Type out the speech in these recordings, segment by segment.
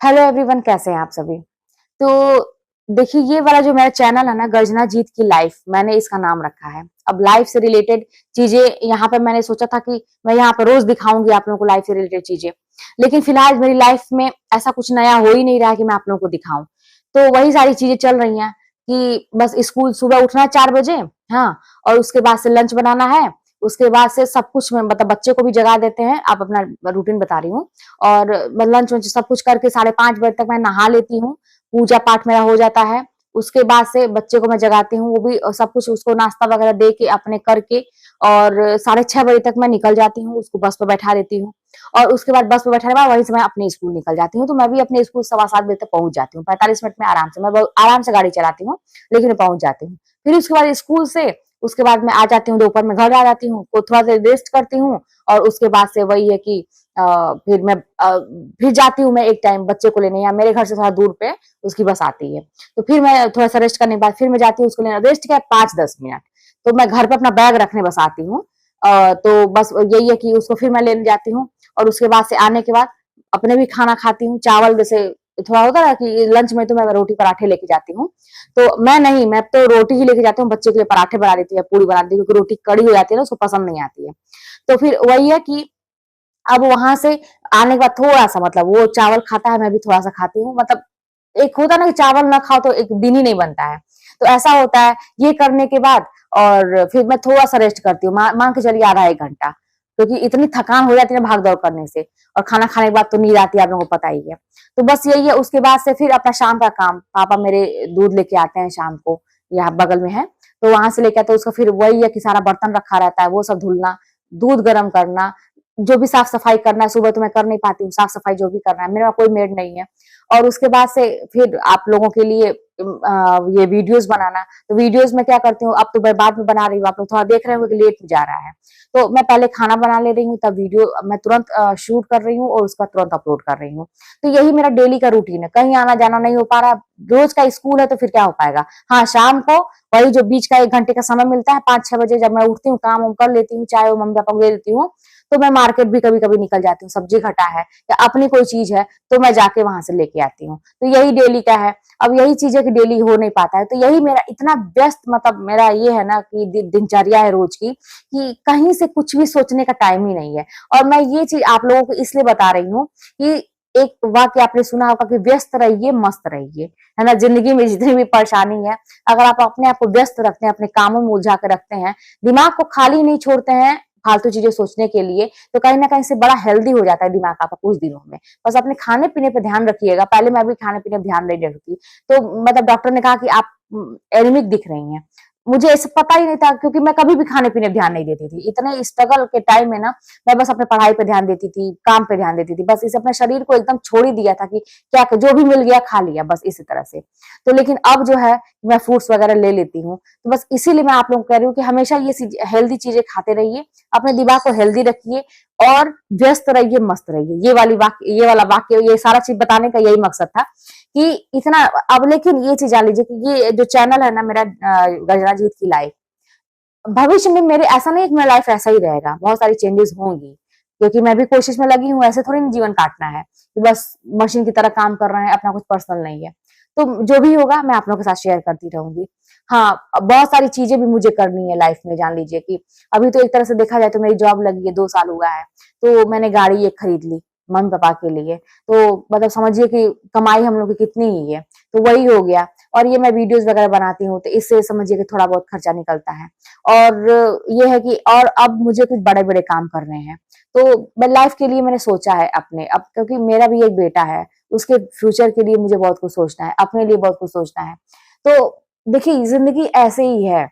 Hello everyone, कैसे हैं आप सभी। तो देखिए, ये वाला जो मेरा चैनल है ना, गर्जना जीत की लाइफ, मैंने इसका नाम रखा है। अब लाइफ से रिलेटेड चीजें यहाँ पे मैंने सोचा था कि मैं यहाँ पे रोज दिखाऊंगी आप लोगों को लाइफ से रिलेटेड चीजें। लेकिन फिलहाल मेरी लाइफ में ऐसा कुछ नया हो ही नहीं रहा है कि मैं आप लोगों को दिखाऊं। तो वही सारी चीजें चल रही हैं कि बस स्कूल सुबह उठना है 4 बजे। हाँ, और उसके बाद से लंच बनाना है। उसके बाद से सब कुछ मतलब बच्चे को भी जगा देते हैं। आप अपना रूटीन बता रही हूँ। और लंच वंच सब कुछ करके 5:30 बजे तक मैं नहा लेती हूँ। पूजा पाठ मेरा हो जाता है। उसके बाद से बच्चे को मैं जगाती हूँ, वो भी सब कुछ उसको नाश्ता वगैरह दे के अपने करके, और 6:30 बजे तक मैं निकल जाती हूँ, उसको बस पे बैठा देती हूँ। और उसके बाद बस पे बैठाने के बाद वहीं से मैं अपने स्कूल निकल जाती हूँ। तो मैं भी अपने स्कूल 7:15 बजे तक पहुंच जाती हूँ। 45 मिनट में आराम से, मैं आराम से गाड़ी चलाती हूँ, लेकिन मैं पहुंच जाती हूँ। फिर उसके बाद स्कूल से उसके बाद मैं आ जाती हूँ, दोपहर में घर आ जाती हूँ, को थोड़ा देर रेस्ट करती हूँ। और उसके बाद से वही है कि फिर मैं फिर जाती हूँ मैं एक टाइम बच्चे को लेने, या मेरे घर से थोड़ा दूर पे उसकी बस आती है। तो फिर मैं थोड़ा सा रेस्ट करने के बाद फिर मैं जाती हूँ उसको लेने। रेस्ट क्या, 5-10 मिनट। तो मैं घर पे अपना बैग रखने बस आती हूँ। तो बस यही है कि उसको फिर मैं लेने जाती हूँ। और उसके बाद से आने के बाद अपने भी खाना खाती हूँ। चावल जैसे थोड़ा होता है कि लंच में तो मैं रोटी पराठे लेके जाती हूँ। तो मैं तो रोटी ही लेके जाती हूँ। बच्चे के लिए पराठे बना देती हूँ या पूरी बना देती हूँ, क्योंकि रोटी कड़ी हो जाती है ना, उसको पसंद नहीं आती है। तो फिर वही है कि अब वहां से आने के बाद थोड़ा सा, मतलब वो चावल खाता है, मैं भी थोड़ा सा खाती हूँ। मतलब एक होता है ना कि चावल ना खाओ तो एक दिन ही नहीं बनता है। तो ऐसा होता है। ये करने के बाद और फिर मैं थोड़ा सा रेस्ट करती हूँ, मान के चलिए आधा एक घंटा, क्योंकि इतनी थकान हो जाती है ना भाग दौड़ करने से। और खाना खाने के बाद तो नींद आती है, आप लोगों को पता ही है। तो बस यही है। उसके बाद से फिर अपना शाम का काम, पापा मेरे दूध लेके आते हैं शाम को, यहाँ बगल में है। तो वहां से लेके आते हैं उसका, फिर वही है कि सारा बर्तन रखा रहता है, वो सब धुलना, दूध गर्म करना, जो भी साफ सफाई करना है। सुबह तो मैं कर नहीं पाती हूँ साफ सफाई, जो भी करना है, मेरे पास कोई मेड नहीं है। और उसके बाद से फिर आप लोगों के लिए ये वीडियोस बनाना। तो वीडियोस में क्या करती हूँ, अब तो मैं बाद में बना रही हूँ, आप लोग थोड़ा देख रहे हो कि लेट जा रहा है। तो मैं पहले खाना बना ले रही हूँ, तब वीडियो मैं तुरंत शूट कर रही हूँ और उसका तुरंत अपलोड कर रही हूँ। तो यही मेरा डेली का रूटीन है। कहीं आना जाना नहीं हो पा रहा। रोज का स्कूल है तो फिर क्या हो पाएगा। हाँ, शाम को वही जो बीच का 1 घंटे का समय मिलता है, 5-6 बजे जब मैं उठती हूँ, काम वाम कर लेती हूँ, चाय वो मम्मी पापा को दे देती हूँ, तो मैं मार्केट भी कभी कभी निकल जाती हूँ। सब्जी घटा है या अपनी कोई चीज है तो मैं जाके वहां से लेके आती हूँ। तो यही डेली का है। अब यही चीज है कि डेली हो नहीं पाता है। तो यही मेरा इतना व्यस्त, मतलब मेरा ये है ना कि दिनचर्या है रोज की, कि कहीं से कुछ भी सोचने का टाइम ही नहीं है। और मैं ये चीज आप लोगों को इसलिए बता रही हूँ कि एक वाक्य आपने सुना होगा कि व्यस्त रहिए मस्त रहिए, है ना। जिंदगी में जितनी भी परेशानी है, अगर आप अपने आप को व्यस्त रखते हैं, अपने कामों में उलझा कर रखते हैं, दिमाग को खाली नहीं छोड़ते हैं फालतू चीजें सोचने के लिए, तो कहीं ना कहीं से बड़ा हेल्दी हो जाता है दिमाग आपका कुछ दिनों में। बस अपने खाने पीने पे ध्यान रखिएगा। पहले मैं भी खाने पीने पे ध्यान नहीं रखती, तो मतलब डॉक्टर ने कहा कि आप एनीमिक दिख रही हैं। मुझे ऐसा पता ही नहीं था, क्योंकि मैं कभी भी खाने पीने पे ध्यान नहीं देती थी। इतने स्ट्रगल के टाइम में ना, मैं बस अपने पढ़ाई पे ध्यान देती थी, काम पे ध्यान देती थी। बस इसे अपने शरीर को एकदम छोड़ ही दिया था कि क्या जो भी मिल गया खा लिया, बस इसी तरह से। तो लेकिन अब जो है मैं फ्रूट्स वगैरह ले लेती हूँ। तो बस इसीलिए मैं आप लोगों को कह रही हूँ कि हमेशा ये हेल्दी चीजें खाते रहिए, अपने दिमाग को हेल्दी रखिए, और व्यस्त रहिए मस्त रहिए। ये वाला वाक्य, ये सारा चीज बताने का यही मकसद था कि इतना। अब लेकिन ये चीज जान लीजिए कि ये जो चैनल है ना मेरा, गर्जना जीत की लाइफ, भविष्य में मेरे ऐसा नहीं है कि मेरा लाइफ ऐसा ही रहेगा, बहुत सारी चेंजेस होंगी। क्योंकि मैं भी कोशिश में लगी हूँ, ऐसे थोड़ी ना जीवन काटना है कि बस मशीन की तरह काम कर रहे हैं, अपना कुछ पर्सनल नहीं है। तो जो भी होगा मैं आप लोगों के साथ शेयर करती रहूंगी। हाँ, बहुत सारी चीजें भी मुझे करनी है लाइफ में। जान लीजिए कि अभी तो एक तरह से देखा जाए तो मेरी जॉब लगी है, 2 साल हुआ है। तो मैंने गाड़ी एक खरीद ली मम्मी पापा के लिए। तो मतलब समझिए कि कमाई हम लोग की कितनी ही है, तो वही हो गया। और ये मैं वीडियोस वगैरह बनाती हूँ, तो इससे समझिए कि थोड़ा बहुत खर्चा निकलता है। और ये है कि और अब मुझे कुछ बड़े बड़े काम करने हैं। तो मैं लाइफ के लिए मैंने सोचा है अपने, अब क्योंकि मेरा भी एक बेटा है, उसके फ्यूचर के लिए मुझे बहुत कुछ सोचना है, अपने लिए बहुत कुछ सोचना है। तो देखिए, जिंदगी ऐसे ही है।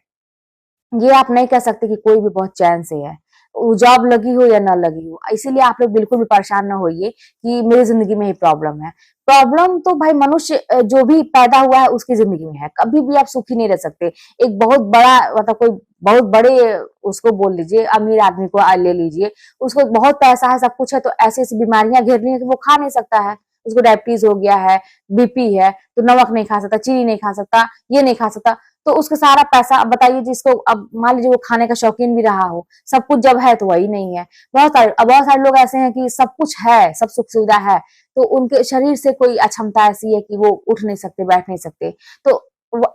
ये आप नहीं कह सकते कि कोई भी बहुत चैन से है, जॉब लगी हो या ना लगी हो। इसीलिए आप लोग बिल्कुल भी परेशान ना होइए कि मेरी जिंदगी में ही प्रॉब्लम है। प्रॉब्लम तो भाई मनुष्य जो भी पैदा हुआ है उसकी जिंदगी में है। कभी भी आप सुखी नहीं रह सकते। एक बहुत बड़ा, मतलब कोई बहुत बड़े, उसको बोल लीजिए, अमीर आदमी को ले लीजिए, उसको बहुत पैसा है, सब कुछ है, तो ऐसी ऐसी बीमारियां घेर ली है कि वो खा नहीं सकता है। उसको डायबिटीज हो गया है, बीपी है, तो नमक नहीं खा सकता, चीनी नहीं खा सकता, ये नहीं खा सकता। तो उसका सारा पैसा, अब बताइए, जिसको अब मान लीजिए वो खाने का शौकीन भी रहा हो, सब कुछ जब है तो वही नहीं है। बहुत सारे लोग ऐसे हैं कि सब कुछ है, सब सुख सुविधा है, तो उनके शरीर से कोई अक्षमता ऐसी है कि वो उठ नहीं सकते, बैठ नहीं सकते। तो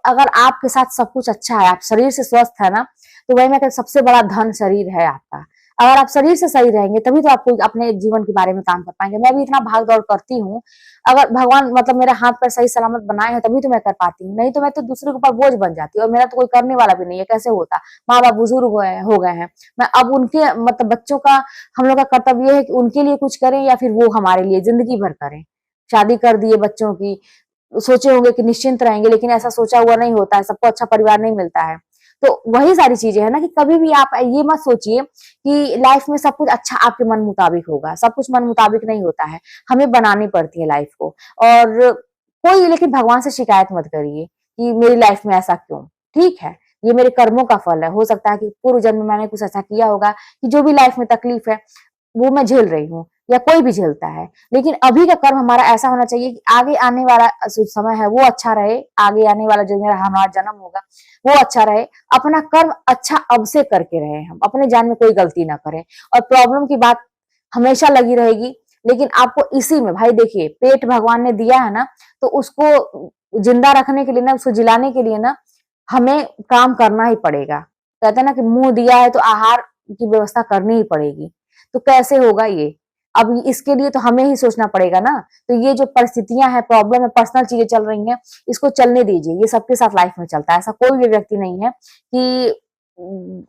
अगर आपके साथ सब कुछ अच्छा है, आप शरीर से स्वस्थ है ना, तो वही मैं कहती सबसे बड़ा धन शरीर है आपका। अगर आप शरीर से सही रहेंगे तभी तो आप कोई अपने जीवन के बारे में काम कर पाएंगे। मैं भी इतना भाग दौड़ करती हूँ, अगर भगवान मतलब मेरे हाथ पर सही सलामत बनाए हैं तभी तो मैं कर पाती हूँ, नहीं तो मैं तो दूसरे के ऊपर बोझ बन जाती हूँ, और मेरा तो कोई करने वाला भी नहीं है, कैसे होता। माँ बाप बुजुर्ग हो गए हैं, मैं अब उनके मतलब बच्चों का हम लोग का कर्तव्य है कि उनके लिए कुछ करें या फिर वो हमारे लिए जिंदगी भर करें। शादी कर दिए बच्चों की, सोचे होंगे कि निश्चिंत रहेंगे, लेकिन ऐसा सोचा हुआ नहीं होता है, सबको अच्छा परिवार नहीं मिलता है। तो वही सारी चीजें है ना कि कभी भी आप ये मत सोचिए कि लाइफ में सब कुछ अच्छा आपके मन मुताबिक होगा, सब कुछ मन मुताबिक नहीं होता है, हमें बनानी पड़ती है लाइफ को। और कोई लेकिन भगवान से शिकायत मत करिए कि मेरी लाइफ में ऐसा क्यों, ठीक है, ये मेरे कर्मों का फल है, हो सकता है कि पूर्व जन्म में मैंने कुछ ऐसा किया होगा कि जो भी लाइफ में तकलीफ है वो मैं झेल रही हूँ, या कोई भी झेलता है, लेकिन अभी का कर्म हमारा ऐसा होना चाहिए कि आगे आने वाला समय है वो अच्छा रहे, आगे आने वाला जो मेरा हमारा जन्म होगा वो अच्छा रहे, अपना कर्म अच्छा अब से करके रहे, हम अपने जान में कोई गलती ना करें। और प्रॉब्लम की बात हमेशा लगी रहेगी, लेकिन आपको इसी में भाई देखिए, पेट भगवान ने दिया है ना, तो उसको जिंदा रखने के लिए ना, उसको जिलाने के लिए ना हमें काम करना ही पड़ेगा। कहते हैं ना कि मुंह दिया है तो आहार की व्यवस्था करनी ही पड़ेगी। तो कैसे होगा ये, अब इसके लिए तो हमें ही सोचना पड़ेगा ना। तो ये जो परिस्थितियां हैं, प्रॉब्लम है, पर्सनल चीजें चल रही हैं, इसको चलने दीजिए, ये सबके साथ लाइफ में चलता है, ऐसा कोई भी व्यक्ति नहीं है कि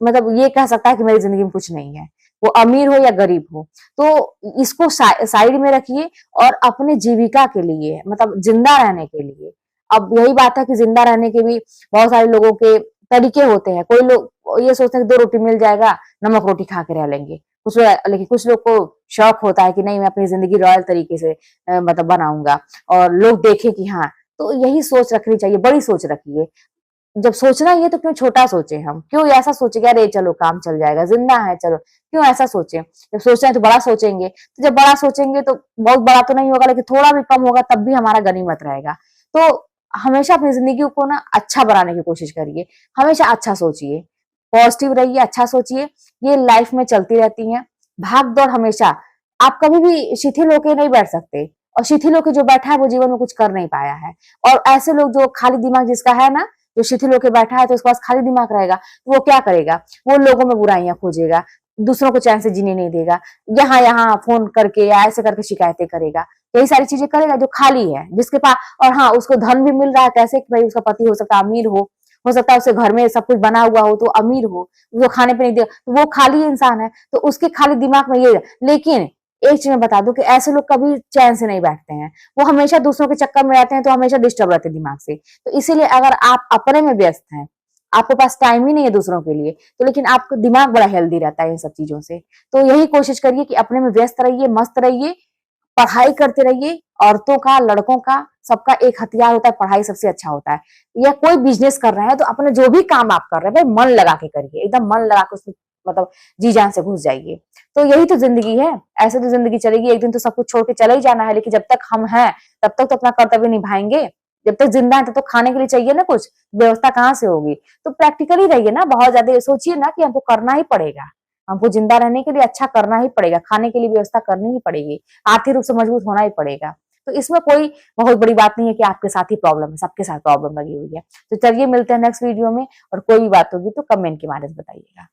मतलब ये कह सकता है कि मेरी जिंदगी में कुछ नहीं है, वो अमीर हो या गरीब हो। तो इसको साइड में रखिए और अपने जीविका के लिए मतलब जिंदा रहने के लिए, अब यही बात है कि जिंदा रहने के भी बहुत सारे लोगों के तरीके होते हैं। कोई लोग ये सोचते हैं कि 2 रोटी मिल जाएगा, नमक रोटी खा के रह लेंगे, लेकिन कुछ लोग को शौक होता है कि नहीं मैं अपनी जिंदगी रॉयल तरीके से मतलब बनाऊंगा और लोग देखें कि हाँ। तो यही सोच रखनी चाहिए, बड़ी सोच रखिए। जब सोचना ही है तो क्यों छोटा सोचे, हम क्यों ऐसा सोचेंगे अरे चलो काम चल जाएगा, जिंदा है चलो, क्यों ऐसा सोचे। जब सोचना है तो बड़ा सोचेंगे, तो जब बड़ा सोचेंगे तो बहुत बड़ा तो नहीं होगा, लेकिन थोड़ा भी कम होगा तब भी हमारा गनीमत रहेगा। तो हमेशा अपनी जिंदगी को ना अच्छा बनाने की कोशिश करिए, हमेशा अच्छा सोचिए, पॉजिटिव रहिए, अच्छा सोचिए। ये लाइफ में चलती रहती है भाग दौड़ हमेशा। आप कभी भी शिथिल होके नहीं बैठ सकते, और शिथिल होके जो बैठा है वो जीवन में कुछ कर नहीं पाया है। और ऐसे लोग जो खाली दिमाग जिसका है ना, जो शिथिल होके बैठा है तो उसके पास खाली दिमाग रहेगा, तो वो क्या करेगा, वो लोगों में बुराइयां खोजेगा, दूसरों को चैन से जीने नहीं देगा, यहाँ यहाँ फोन करके या ऐसे करके शिकायतें करेगा, यही सारी चीजें करेगा जो खाली है, जिसके पास और हाँ उसको धन भी मिल रहा है, कैसे कि भाई उसका पति हो सकता है अमीर हो सकता है उसके घर में सब कुछ बना हुआ हो तो अमीर हो, वो खाने पे नहीं दे, तो वो खाली इंसान है, तो उसके खाली दिमाग में ये। लेकिन एक चीज मैं बता दूं कि ऐसे लोग कभी चैन से नहीं बैठते हैं, वो हमेशा दूसरों के चक्कर में रहते हैं, तो हमेशा डिस्टर्ब रहते हैं दिमाग से। तो इसीलिए अगर आप अपने में व्यस्त हैं, आपके पास टाइम ही नहीं है दूसरों के लिए, तो लेकिन आपका दिमाग बड़ा हेल्दी रहता है इन सब चीजों से। तो यही कोशिश करिए कि अपने में व्यस्त रहिए, मस्त रहिए, पढ़ाई करते रहिए। औरतों का, लड़कों का, सबका एक हथियार होता है पढ़ाई, सबसे अच्छा होता है। या कोई बिजनेस कर रहे हैं तो अपने जो भी काम आप कर रहे हैं भाई मन लगा के करिए, एकदम मन लगा के उसमें मतलब जी जान से घुस जाइए। तो यही तो जिंदगी है, ऐसे तो जिंदगी चलेगी, एक दिन तो सब कुछ छोड़ के चले ही जाना है, लेकिन जब तक हम हैं तब तक तो अपना कर्तव्य निभाएंगे। जब तक जिंदा है तब तो खाने के लिए चाहिए ना कुछ, व्यवस्था कहाँ से होगी। तो प्रैक्टिकली रहिए ना, बहुत ज्यादा ये सोचिए ना कि हमको करना ही पड़ेगा, हमको जिंदा रहने के लिए अच्छा करना ही पड़ेगा, खाने के लिए व्यवस्था करनी ही पड़ेगी, आर्थिक रूप से मजबूत होना ही पड़ेगा। तो इसमें कोई बहुत बड़ी बात नहीं है कि आपके साथ ही प्रॉब्लम है, सबके साथ प्रॉब्लम लगी हुई है। तो चलिए मिलते हैं नेक्स्ट वीडियो में, और कोई भी बात होगी तो कमेंट के माध्यम से बताइएगा।